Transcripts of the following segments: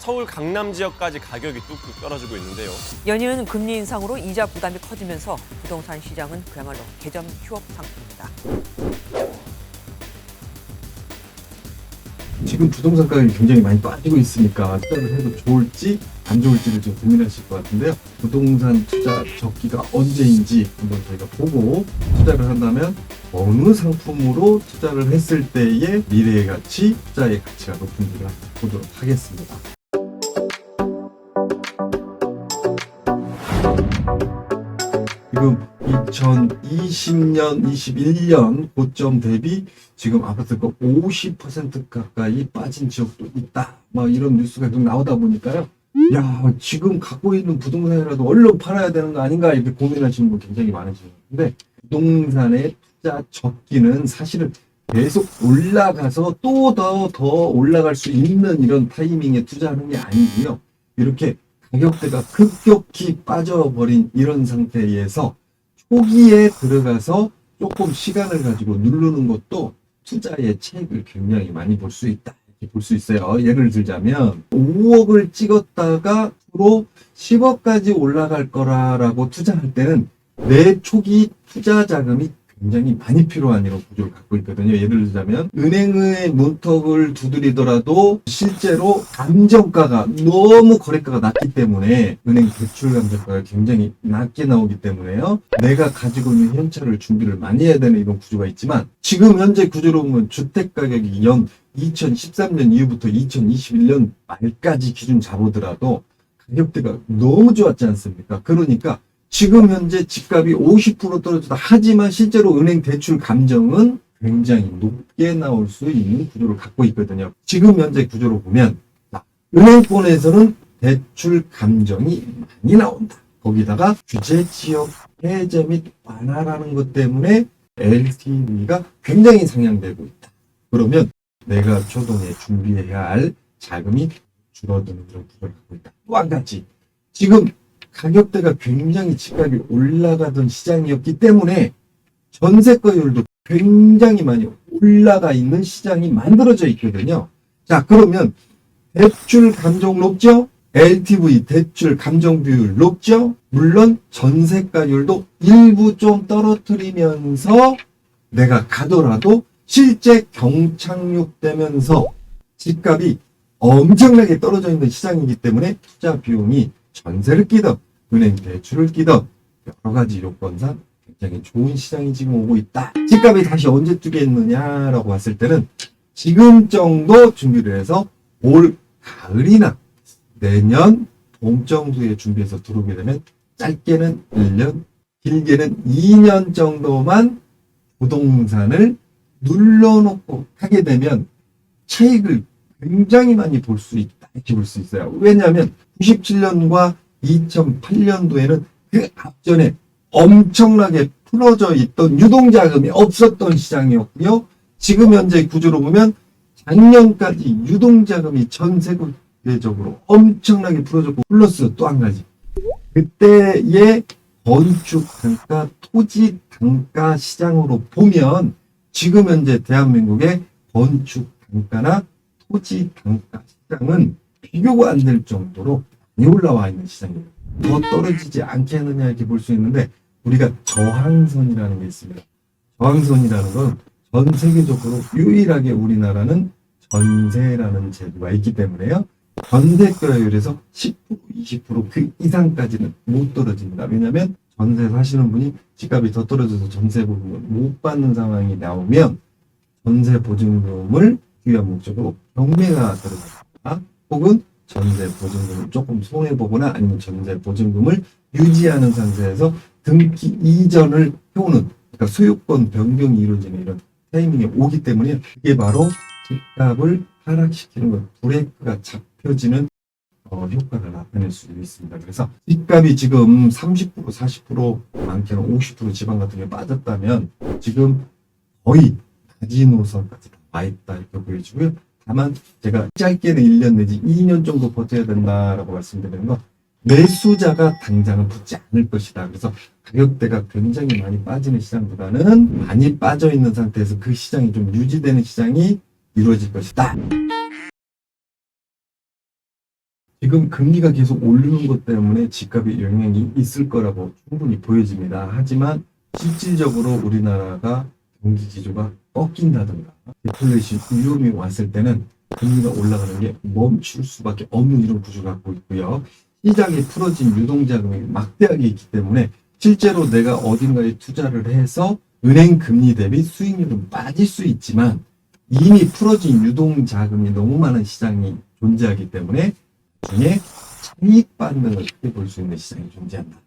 서울 강남 지역까지 가격이 뚝뚝 떨어지고 있는데요. 연이은 금리 인상으로 이자 부담이 커지면서 부동산 시장은 그야말로 개점 휴업 상태입니다. 지금 부동산 가격이 굉장히 많이 빠지고 있으니까 투자를 해도 좋을지 안 좋을지를 좀 고민하실 것 같은데요. 부동산 투자 적기가 언제인지 한번 저희가 보고 투자를 한다면 어느 상품으로 투자를 했을 때의 미래의 가치, 투자의 가치가 높은지를 보도록 하겠습니다. 지금 2020년, 21년 고점 대비 지금 아파트가 50% 가까이 빠진 지역도 있다. 막 이런 뉴스가 좀 나오다 보니까요. 야, 지금 갖고 있는 부동산이라도 얼른 팔아야 되는 거 아닌가 이렇게 고민하시는 분 굉장히 많으시는데 부동산의 투자 적기는 사실은 계속 올라가서 또 더 올라갈 수 있는 이런 타이밍에 투자하는 게 아니고요. 이렇게 가격대가 급격히 빠져버린 이런 상태에서 초기에 들어가서 조금 시간을 가지고 누르는 것도 투자의 차익을 굉장히 많이 볼 수 있다. 이렇게 볼 수 있어요. 예를 들자면 5억을 찍었다가 앞으로 10억까지 올라갈 거라고 투자할 때는 내 초기 투자 자금이 굉장히 많이 필요한 이런 구조를 갖고 있거든요. 예를 들자면 은행의 문턱을 두드리더라도 실제로 감정가가 너무 거래가가 낮기 때문에 은행 대출 감정가가 굉장히 낮게 나오기 때문에요. 내가 가지고 있는 현찰을 준비를 많이 해야 되는 이런 구조가 있지만 지금 현재 구조로 보면 주택 가격이 2013년 이후부터 2021년 말까지 기준 잡으더라도 가격대가 너무 좋았지 않습니까? 그러니까 지금 현재 집값이 50% 떨어졌다. 하지만 실제로 은행 대출 감정은 굉장히 높게 나올 수 있는 구조를 갖고 있거든요. 지금 현재 구조로 보면 은행권에서는 대출 감정이 많이 나온다. 거기다가 규제 지역 해제 및 완화라는 것 때문에 LTV가 굉장히 상향되고 있다. 그러면 내가 초동에 준비해야 할 자금이 줄어드는 그런 구조를 갖고 있다. 또 한 가지 지금 가격대가 굉장히 집값이 올라가던 시장이었기 때문에 전세가율도 굉장히 많이 올라가 있는 시장이 만들어져 있거든요. 자, 그러면 대출 감정 높죠? LTV 대출 감정 비율 높죠? 물론 전세가율도 일부 좀 떨어뜨리면서 내가 가더라도 실제 경착륙되면서 집값이 엄청나게 떨어져 있는 시장이기 때문에 투자 비용이 전세를 끼든 은행 대출을 끼든 여러 가지 요건상 굉장히 좋은 시장이 지금 오고 있다. 집값이 다시 언제 뛰겠느냐라고 봤을 때는 지금 정도 준비를 해서 올 가을이나 내년 봄 정도에 준비해서 들어오게 되면 짧게는 1년, 길게는 2년 정도만 부동산을 눌러놓고 하게 되면 차익을 굉장히 많이 볼 수 있다. 이렇게 볼 수 있어요. 왜냐하면 97년과 2008년도에는 그 앞전에 엄청나게 풀어져 있던 유동자금이 없었던 시장이었고요. 지금 현재 구조로 보면 작년까지 유동자금이 전 세계적으로 엄청나게 풀어졌고 플러스 또 한 가지 그때의 건축 단가, 토지 단가 시장으로 보면 지금 현재 대한민국의 건축 단가나 토지 단가 시장은 비교가 안 될 정도로 많이 올라와 있는 시장입니다. 더 떨어지지 않겠느냐 이렇게 볼 수 있는데 우리가 저항선이라는 게 있습니다. 저항선이라는 건 전 세계적으로 유일하게 우리나라는 전세라는 제도가 있기 때문에요. 전세가율에서 10%, 20%그 이상까지는 못 떨어집니다. 왜냐하면 전세 사시는 분이 집값이 더 떨어져서 전세 보증을 못 받는 상황이 나오면 전세 보증금을 위한 목적으로 경매가 들어갑니다. 혹은 전세 보증금을 조금 손해보거나 아니면 전세 보증금을 유지하는 상태에서 등기 이전을 해오는 그러니까 소유권 변경이 이루어지는 이런 타이밍에 오기 때문에 그게 바로 집값을 하락시키는 것, 브레이크가 잡혀지는 효과를 나타낼 수 있습니다. 그래서 집값이 지금 30%, 40%, 많게는 50% 지방 같은 게 빠졌다면 지금 거의 마지노선까지 와 있다 이렇게 보여지고요. 다만 제가 짧게는 1년 내지 2년 정도 버텨야 된다라고 말씀드리는 건 매수자가 당장은 붙지 않을 것이다. 그래서 가격대가 굉장히 많이 빠지는 시장보다는 많이 빠져 있는 상태에서 그 시장이 좀 유지되는 시장이 이루어질 것이다. 지금 금리가 계속 오르는 것 때문에 집값에 영향이 있을 거라고 충분히 보여집니다. 하지만 실질적으로 우리나라가 경기 지수가 꺾인다든가 디플레이션 위험이 왔을 때는 금리가 올라가는 게 멈출 수밖에 없는 이런 구조를 갖고 있고요. 시장에 풀어진 유동자금이 막대하게 있기 때문에 실제로 내가 어딘가에 투자를 해서 은행 금리 대비 수익률은 빠질 수 있지만 이미 풀어진 유동자금이 너무 많은 시장이 존재하기 때문에 나중에 차익 반등을 크게 볼 수 있는 시장이 존재한다.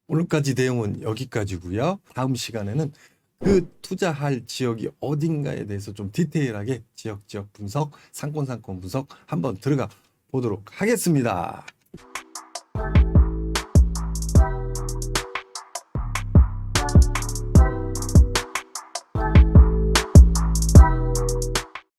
오늘까지 내용은 여기까지고요. 다음 시간에는 그 투자할 지역이 어딘가에 대해서 좀 디테일하게 지역 분석, 상권 분석 한번 들어가 보도록 하겠습니다.